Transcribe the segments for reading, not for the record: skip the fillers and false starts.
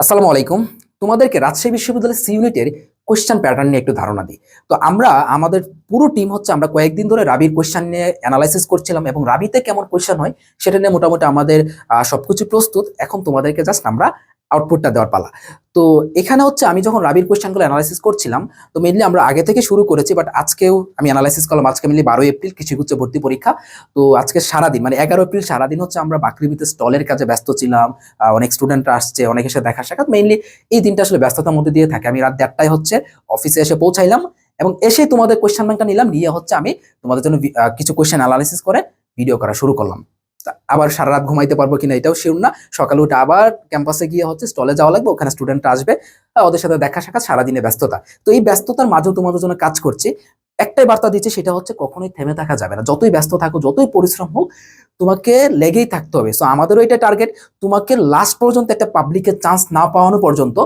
আসসালামু আলাইকুম। তোমাদেরকে রাজশাহী বিশ্ববিদ্যালয়ের সি ইউনিটের কোয়েশ্চেন প্যাটার্ন নিয়ে একটু ধারণা দিই। তো আমরা আমাদের পুরো টিম হচ্ছে আমরা কয়েকদিন ধরে রাবির কোয়েশ্চেন নিয়ে অ্যানালাইসিস করছিলাম এবং রাবিতে কেমন কোয়েশ্চেন হয় সেটা নিয়ে মোটামুটি আমাদের সবকিছু প্রস্তুত। এখন তোমাদেরকে জাস্ট আমরা আউটপুটটা দেওয়ার পালা। তো এখানে হচ্ছে আমি যখন রাবির কোয়েশ্চেনগুলো অ্যানালাইসিস করছিলাম, তো মেইনলি আমরা আগে থেকে শুরু করেছি, বাট আজকেও আমি অ্যানালাইসিস করলাম। আজকে মেইনলি 12 এপ্রিল কৃষি গুচ্ছ ভর্তি পরীক্ষা। তো আজকে সারাদিন মানে 11 এপ্রিল সারাদিন হচ্ছে আমরা বাকৃবিতে স্টলের কাজে ব্যস্ত ছিলাম। অনেক স্টুডেন্টরা আসছে, অনেকের সাথে দেখা সাক্ষাৎ, মেইনলি এই দিনটা আসলে ব্যস্ততার মধ্যে দিয়ে থাকে। আমি রাত 1:30টায় হচ্ছে অফিসে এসে পৌঁছাইলাম এবং এসে তোমাদের কোয়েশ্চেন ব্যাংকটা নিলাম, নিয়ে হচ্ছে আমি তোমাদের জন্য কিছু কোয়েশ্চেন অ্যানালাইসিস করে ভিডিও করা শুরু করলাম। আবার সারা রাত ঘুমাইতে পারবো কিনা এটাও শিওর না। সকালে উঠে আবার ক্যাম্পাসে গিয়ে হচ্ছে স্টলে যাওয়া লাগবে, ওখানে স্টুডেন্টরা আসবে, ওদের সাথে দেখা সাক্ষাৎ, সারাদিনে ব্যস্ততা। তো এই ব্যস্ততার মাঝেও তোমাদের জন্য কাজ করছি। একটাই বার্তা দিচ্ছে, সেটা হচ্ছে কখনোই থেমে থাকা যাবে না। যতই ব্যস্ত থাকো, যতই পরিশ্রম হোক, তোমাকে লেগেই থাকতে হবে। সো আমাদেরও এটা টার্গেট, তোমাকে লাস্ট পর্যন্ত একটা পাবলিকের চান্স না পাওয়ানো পর্যন্ত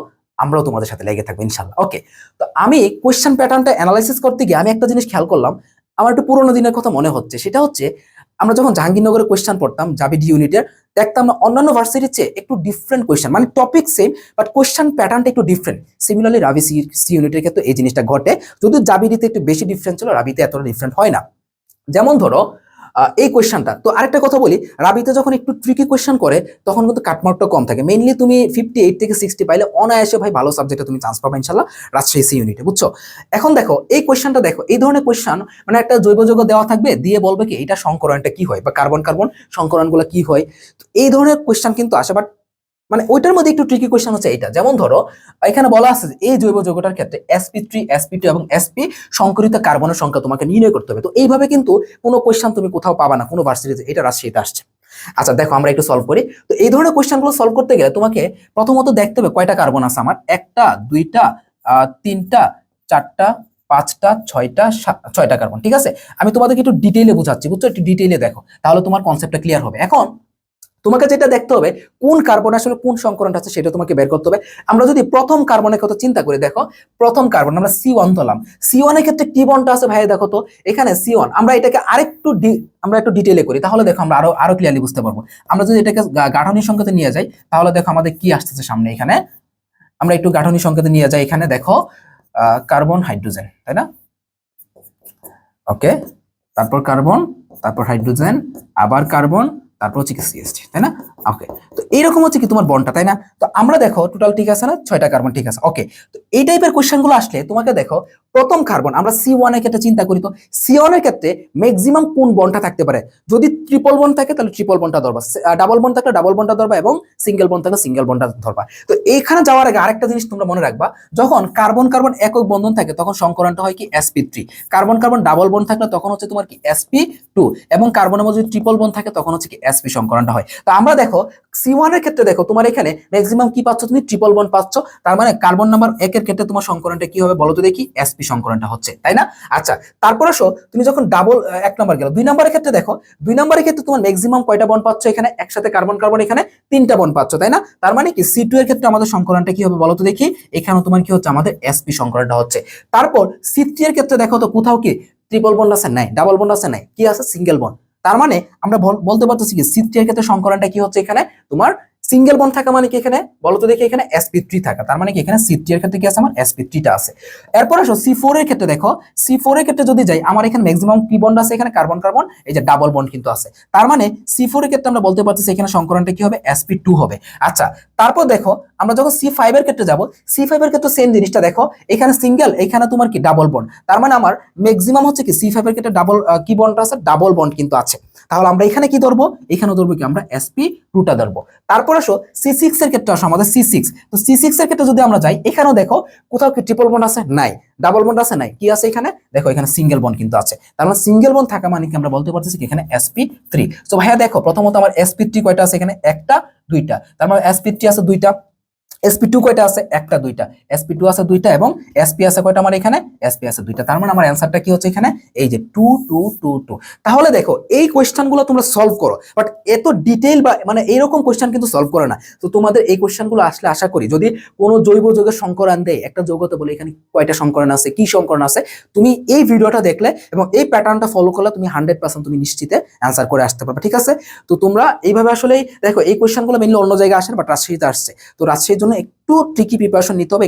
আমরাও তোমাদের সাথে লেগে থাকবো ইনশাল্লাহ। ওকে, তো আমি কোয়েশ্চেন প্যাটার্নটা অ্যানালাইসিস করতে গিয়ে আমি একটা জিনিস খেয়াল করলাম, আমার একটু পুরোনো দিনের কথা মনে হচ্ছে। সেটা হচ্ছে আমরা যখন জাহাঙ্গীরনগরে কোয়েশ্চেন পড়তাম জাবি ডি ইউনিটের, দেখতাম না অন্যান্য ভার্সিটির চেয়ে একটু ডিফারেন্ট কোয়েশ্চেন, মানে টপিক সেম বাট কোয়েশ্চেন প্যাটার্নটা একটু ডিফারেন্ট। সিমিলারলি রাবি সি ইউনিটের ক্ষেত্রে এই জিনিসটা ঘটে, যদিও জাবিডিতে একটু বেশি ডিফারেন্ট ছিল, রাবিতে এতটা ডিফারেন্ট হয় না। যেমন ধরো এই কোয়েশ্চেনটা, তো আরেকটা কথা বলি, রাবিতে যখন একটু ট্রিকি কোয়েশ্চেন করে তখন কিন্তু কাটমার্কটা কম থাকে। মেইনলি তুমি 58 থেকে 60 পাইলে অনায়াসে ভাই ভালো সাবজেক্টে তুমি চান্স পাবে ইনশাল্লাহ রাজশাহী সি ইউনিটে, বুঝছো? এখন দেখো এই কোয়েশ্চেনটা, দেখো এই ধরনের কোয়েশ্চেন মানে একটা জৈব যৌগ দেওয়া থাকবে, দিয়ে বলবে কি এটা সংকরণটা কি হয় বা কার্বন কার্বন সংকরণগুলো কি হয়। তো এই ধরনের কোয়েশ্চেন কিন্তু আসে, বাট মানে ওইটার মধ্যে একটু ট্রিকি কোয়েশ্চেন হচ্ছে এইটা। যেমন ধরো এখানে বলা আছে যে এই জৈব যৌগটার ক্ষেত্রে sp3 sp2 এবং sp সংকরিত কার্বনের সংখ্যা তোমাকে নির্ণয় করতে হবে। তো এইভাবে কিন্তু কোনো কোয়েশ্চেন তুমি কোথাও পাবা না কোনো ভার্সিটিতে, এটা রাজশাহীতে আসছে। আচ্ছা দেখো আমরা একটু সলভ করি। তো এই ধরনের কোয়েশ্চেনগুলো সলভ করতে গেলে তোমাকে প্রথমত দেখতে হবে কয়টা কার্বন আছে আমার, একটা দুইটা তিনটা চারটা পাঁচটা ছয়টা কার্বন, ঠিক আছে? আমি তোমাদেরকে একটু ডিটেইলে বোঝাচ্ছি, বুঝছো? একটু ডিটেইলে দেখো, তাহলে তোমার কনসেপ্টটা ক্লিয়ার হবে। এখন তোমাকে যেটা দেখতে হবে কোন কার্বন আসলে কোন সংকরণটা আছে সেটা তোমাকে বের করতে হবে। আমরা যদি প্রথম কার্বনের কথা চিন্তা করি, দেখো প্রথম কার্বন আমরা C1 ধরলাম। C1 এর ক্ষেত্রে কি বন্ডটা আছে ভাই, দেখো তো এখানে C1। আমরা এটাকে আরেকটু আমরা একটু ডিটেইলে করি, তাহলে দেখো আমরা আরো আরো ক্লিয়ারলি বুঝতে পারবো। আমরা যদি এটাকে গাঠনিক সংকেতে নিয়ে যাই, তাহলে দেখো আমাদের কি আসতেছে সামনে। এখানে আমরা একটু গাঠনিক সংকেতে নিয়ে যাই, এখানে দেখো কার্বন হাইড্রোজেন, তাই না? ওকে, তারপর কার্বন, তারপর হাইড্রোজেন, আবার কার্বন, তারপর হচ্ছে কি CH3, তাই না? ওকে, তো এইরকম হচ্ছে কি তোমার বন্ডটা, তাই না? তো আমরা দেখো টোটাল ঠিক আছে না, 6টা কার্বন, ঠিক আছে। ওকে, তো এই টাইপের কোশ্চেন গুলো আসলে তোমাকে দেখো প্রথম কার্বন আমরা C1 এর ক্ষেত্রে চিন্তা করি, তো C1 এর ক্ষেত্রে ম্যাক্সিমাম কোন বন্ডটা থাকতে পারে? যদি ট্রিপল বন্ড থাকে তাহলে ট্রিপল বন্ডটা ধরবা, ডাবল বন্ড থাকলে ডাবল বন্ডটা ধরবা এবং সিঙ্গেল বন্ড থাকলে সিঙ্গেল বন্ডটা ধরবা। তো এইখানে যাওয়ার আগে আরেকটা জিনিস তোমরা মনে রাখবা, যখন কার্বন কার্বন একক বন্ধন থাকে তখন সংকরণটা হয় কি sp3। Carbon carbon double bond থাকলে তখন হচ্ছে তোমার কি sp2, এবং কার্বনের মধ্যে যদি ট্রিপল বন্ড থাকে তখন হচ্ছে কি sp সংকরণটা হয়। তো আমরা দেখো C1 এর ক্ষেত্রে দেখো তোমার এখানে ম্যাক্সিমাম কি পাচ্ছ, তুমি ট্রিপল বন্ড পাচ্ছ। তার মানে কার্বন নাম্বার 1 এর ক্ষেত্রে তোমার সংকরণটা কি হবে বলো তো দেখি, sp সংকরণটা হচ্ছে, তাই না? আচ্ছা, তারপর আসো তুমি যখন ডাবল 1 নাম্বার গেল, 2 নাম্বারের ক্ষেত্রে দেখো 2 নাম্বারের ক্ষেত্রে তোমার ম্যাক্সিমাম কয়টা বন্ড পাচ্ছ, এখানে একসাথে কার্বন কার্বন এখানে 3টা বন্ড পাচ্ছ, তাই না? তার মানে কি C2 এর ক্ষেত্রে আমাদের সংকরণটা কি হবে বলো তো দেখি, এখানে তোমার কি হচ্ছে, আমাদের sp সংকরণটা হচ্ছে। তারপর C3 এর ক্ষেত্রে দেখো তো কোথাও কি ট্রিপল বন্ড আছে? নাই। ডাবল বন্ড আছে? নাই। কি আছে? Single bond. তার মানে আমরা বলতে পারতেছি কি C3 এর ক্ষেত্রে সংকরণটা কি হচ্ছে, এখানে তোমার সিঙ্গেল বন্ড থাকা মানে কি, এখানে বলো তো দেখি, এখানে sp3 থাকা। তার মানে কি এখানে C3 এর ক্ষেত্রে কি আছে, আমার sp3 টা আছে। এরপর আসো C4 এর ক্ষেত্রে দেখো, C4 এর ক্ষেত্রে যদি যাই, আমার এখানে ম্যাক্সিমাম কি বন্ড আছে, এখানে কার্বন কার্বন, এই যে ডাবল বন্ড কিন্তু আছে। তার মানে C4 এর ক্ষেত্রে আমরা বলতে পারতেছি এখানে সংকরণটা কি হবে, sp2 হবে। আচ্ছা, তারপর দেখো আমরা যখন C5 এর ক্ষেত্রে যাব, C5 এর ক্ষেত্রে সেম জিনিসটা দেখো, এখানে সিঙ্গেল, এখানে তোমার কি ডাবল বন্ড। তার মানে আমার ম্যাক্সিমাম হচ্ছে কি C5 এর ক্ষেত্রে ডাবল কি বন্ড আছে, ডাবল বন্ড কিন্তু আছে। তাহলে আমরা এখানে কি ধরবো, এখানে ধরবো কি আমরা sp2 টা ধরবো। তারপর আসো C6 এর ক্ষেত্রে আসো, আমাদের C6, তো C6 এর ক্ষেত্রে যদি আমরা যাই, এখানেও দেখো কোথাও কি ট্রিপল বন্ড আছে? নাই। ডাবল বন্ড আছে? নাই। কি আছে এখানে, দেখো এখানে সিঙ্গেল বন্ড কিন্তু আছে। তার মানে সিঙ্গেল বন্ড থাকা মানে কি আমরা বলতে পারতেছি এখানে sp3। তো ভাইয়া দেখো প্রথমত আমার sp3 কয়টা আছে, এখানে একটা দুইটা, তার মানে sp3 আছে দুইটা। sp2 কয়টা আছে, একটা দুইটা। sp2 আছে দুইটা এবং sp আছে কয়টা আমার এখানে, sp আছে দুইটা। তার মানে আমার অ্যানসারটা কি হচ্ছে এখানে, এই যে 2 2 2 2। তাহলে দেখো এই কোশ্চেনগুলো তোমরা সলভ করো, বাট এত ডিটেইল বা মানে এইরকম কোশ্চেন কিন্তু সলভ করে না। তো তোমাদের এই কোশ্চেনগুলো আসলে আশা করি, যদি কোনো জৈব যৌগের সংকরণ দেয়, একটা যৌগতে বলে এখানে কয়টা সংকরণ আছে, কি সংকরণ আছে, তুমি এই ভিডিওটা দেখলে এবং এই প্যাটার্নটা ফলো করলে তুমি 100% তুমি নিশ্চিতে অ্যান্সার করে আসতে পারবে, ঠিক আছে? তো তোমরা এইভাবে আসলে দেখো এই কোশ্চেনগুলো মেইনলি অন্য জায়গায় আসে, বাট রাজশাহীতে আসছে। তো রাজশাহীর জন্য একটু ট্রিকি প্রিপারেশন নিতে হবে,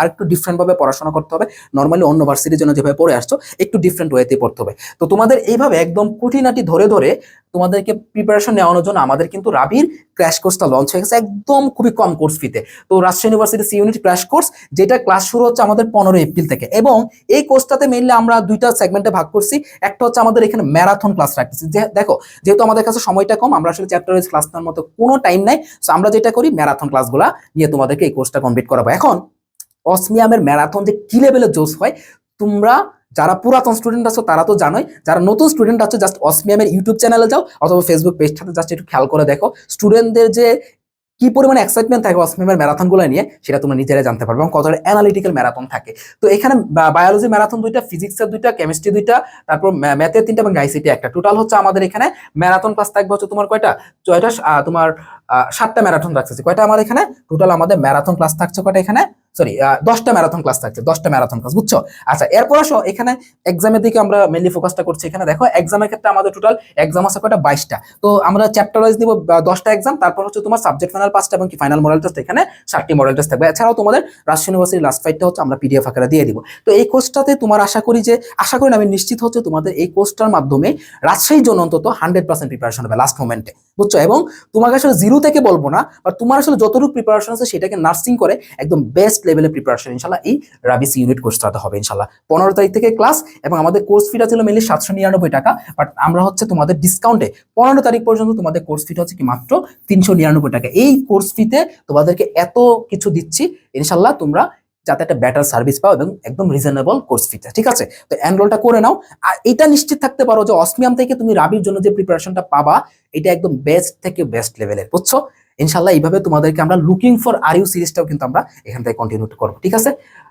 একটু ডিফারেন্ট ভাবে পড়াশোনা করতে হবে। নর্মালি অন্য ভার্সিটির জন্য যেভাবে পড়ে আসছো একটু ডিফারেন্ট ওয়েতে পড়তে হবে। তো তোমাদের এইভাবে একদম খুঁটিনাটি ধরে ধরে তোমাদেরকে প্রিপারেশন নেওয়ানোর জন্য আমাদের কিন্তু রাবির ক্র্যাশ কোর্সটা লঞ্চ হয়ে গেছে একদম খুবই কম কোর্স ফিতে। তো Rajshahi university C unit crash course, যেটা ক্লাস শুরু হচ্ছে আমাদের 15 এপ্রিল থেকে, এবং এই কোর্সটাতে মেইনলি আমরা দুইটা সেগমেন্টে ভাগ করছি। একটা হচ্ছে আমাদের এখানে ম্যারাথন ক্লাস রাখতেছি, দেখো যেহেতু আমাদের কাছে সময়টা কম, আমরা আসলে চ্যাপ্টার ওয়াইজ ক্লাস নেওয়ার মতো কোনো টাইম নাই, সো আমরা যেটা করি ম্যারাথন ক্লাসগুলো নিয়ে তোমাদেরকে এই কোর্সটা কমপ্লিট করাবো। এখন অসমিয়ামের ম্যারাথন যে কি লেভেলের জোস হয়, তোমরা যারা পুরাতন স্টুডেন্ট আছো তারা তো জানোই, যারা নতুন স্টুডেন্ট আছো জাস্ট অসমিয়ামের ইউটিউব চ্যানেলে যাও অথবা ফেসবুক পেজটাতে জাস্ট একটু খেয়াল করে দেখো স্টুডেন্টদের যে কি পরিমাণে এক্সাইটমেন্ট থাকে অসমিয়ামের ম্যারাথনগুলো নিয়ে, সেটা তোমরা নিজেরাই জানতে পারবে এবং কতটা অ্যানালিটিক্যাল ম্যারাথন থাকে। তো এখানে বায়োলজি ম্যারাথন দুইটা, ফিজিক্সের দুইটা, কেমিস্ট্রি দুইটা, তারপর ম্যাথের তিনটা এবং আইসিটি একটা, টোটাল হচ্ছে আমাদের এখানে ম্যারাথন ক্লাস থাকবে হচ্ছে তোমার কয়টা, তোমার 7টা ম্যারাথন রাখতেছি। কয়টা আমার এখানে টোটাল আমাদের ম্যারাথন ক্লাস থাকছে কয়টা এখানে, সরি 10টা ম্যারাথন ক্লাস থাকছে, 10টা ম্যারাথন ক্লাস, বুঝছো? আচ্ছা, এরপর আসো এখানে এক্সামের দিকে আমরা মেইনলি ফোকাসটা করছি। এখানে দেখো এক্সামের ক্ষেত্রে আমাদের টোটাল এক্সাম আছে কয়টা, 22টা। তো আমরা চ্যাপ্টার ওয়াইজ দিব 10টা এক্সাম, তারপর হচ্ছে তোমার সাবজেক্ট ফাইনাল 5টা এবং কি ফাইনাল মডেল টেস্ট, এখানে 7টি মডেল টেস্ট থাকবে। এছাড়াও তোমাদের রাজশাহী ইউনিভার্সিটির লাস্ট ফাইটটা হচ্ছে আমরা পিডিএফ আকারে দিয়ে দিব। তো এই কোর্সটাতে তোমার আশা করি না, আমি নিশ্চিত হচ্ছে তোমাদের এই কোর্সটার মাধ্যমে রাজশাহীর জন্য অন্তত 100% প্রিপারেশন হবে লাস্ট মোমেন্টে, বুঝছো? এবং তোমাকে আসলে জিরো থেকে বলবো না, বা তোমার আসলে যতটুকু প্রিপারেশন আছে সেটাকে নার্সিং করে একদম বেস্ট লেভেলের প্রিপারেশন ইনশাল্লাহ এই রাবিস ইউনিট কোর্সটাতে হবে ইনশাল্লাহ। 15 তারিখ থেকে ক্লাস, এবং আমাদের কোর্স ফিটা ছিল মেনলি 799 টাকা, বাট আমরা হচ্ছে তোমাদের ডিসকাউন্টে 15 তারিখ পর্যন্ত তোমাদের কোর্স ফিটা হচ্ছে কি মাত্র 399 টাকা। এই কোর্স ফিতে তোমাদেরকে এত কিছু দিচ্ছি ইনশাল্লাহ, তোমরা যাতে একটা বেটার সার্ভিস পাও এবং একদম রিজনেবল কোর্স ফিতে, ঠিক আছে? তো এনরোলটা করে নাও। আর এটা নিশ্চিত থাকতে পারো যে অসমিয়াম থেকে তুমি রাবির জন্য যে প্রিপারেশনটা পাবা এটা একদম বেস্ট থেকে বেস্ট লেভেলের, বুঝছো? ইনশাল্লাহ এইভাবে তোমাদেরকে আমরা লুকিং ফর আর ইউ সিরিজটাও কিন্তু আমরা এখান থেকে কন্টিনিউ করবো, ঠিক আছে?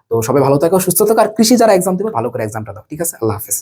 তো সবাই ভালো থাকো, সুস্থ থাকো, আর কৃষি যারা এক্সাম দেবে ভালো করে এক্সামটা দাও, ঠিক আছে? আল্লাহ হাফেজ।